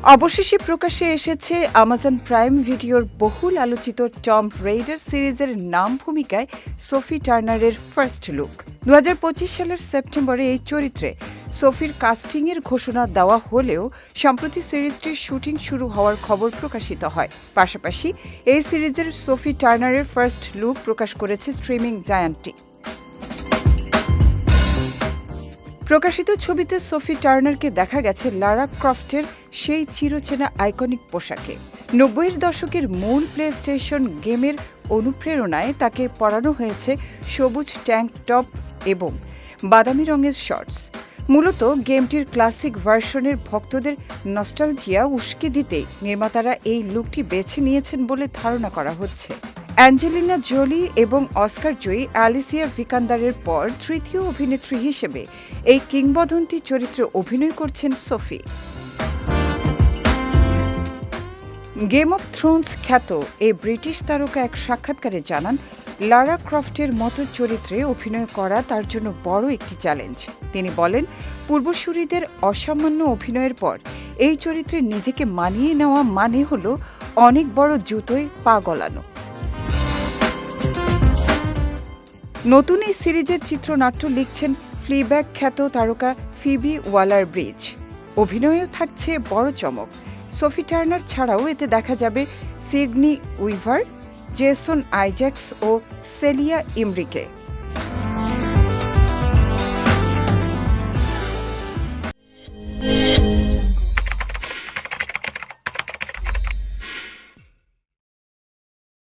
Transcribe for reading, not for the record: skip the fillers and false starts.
অবশেষে প্রকাশ্যে এসেছে আমাজন প্রাইম ভিডিওর বহুল আলোচিত টম রেইডার সিরিজের নাম ভূমিকায় সোফি টার্নারের ফার্স্ট লুক। 2025 সালের সেপ্টেম্বরে এই চরিত্রে সোফির কাস্টিংয়ের ঘোষণা দেওয়া হলেও সম্প্রতি সিরিজটির শুটিং শুরু হওয়ার খবর প্রকাশিত হয়। পাশাপাশি এই সিরিজের সোফি টার্নারের ফার্স্ট লুক প্রকাশ করেছে স্ট্রিমিং জায়ান্টটি। প্রকাশিত ছবিতে সোফি টার্নারকে দেখা গেছে লারা ক্রফটের সেই চিরচেনা আইকনিক পোশাকে। 90-এর দশকের মূল প্লে স্টেশন গেমের অনুপ্রেরণায় তাকে পরানো হয়েছে সবুজ ট্যাঙ্ক টপ এবং বাদামি রঙের শর্টস। মূলত গেমটির ক্লাসিক ভার্সনের ভক্তদের নস্টালজিয়া উস্কে দিতে নির্মাতারা এই লুকটি বেছে নিয়েছেন বলে ধারণা করা হচ্ছে। অ্যাঞ্জেলিনা জোলি এবং অস্কার জয়ী অ্যালিসিয়া ভিকান্দারের পর তৃতীয় অভিনেত্রী হিসেবে এই কিংবদন্তি চরিত্রে অভিনয় করছেন সোফি। গেম অব থ্রোনস খ্যাত এই ব্রিটিশ তারকা এক সাক্ষাৎকারে জানান, লারা ক্রফটের মতো চরিত্রে অভিনয় করা তার জন্য বড় একটি চ্যালেঞ্জ। তিনি বলেন, পূর্বসূরিদের অসামান্য অভিনয়ের পর এই চরিত্রে নিজেকে মানিয়ে নেওয়া মানে হল অনেক বড় জুতোয় পা গলানো। নতুন এই সিরিজের চিত্রনাট্য লিখছেন ফ্লিব্যাগ খ্যাত তারকা ফিবি ওয়ালার ব্রিজ। অভিনয়েও থাকছে বড় চমক। সোফি টার্নার ছাড়াও এতে দেখা যাবে সিডনি উইভার, জেসন আইজ্যাক্স ও সেলিয়া ইমরিকে।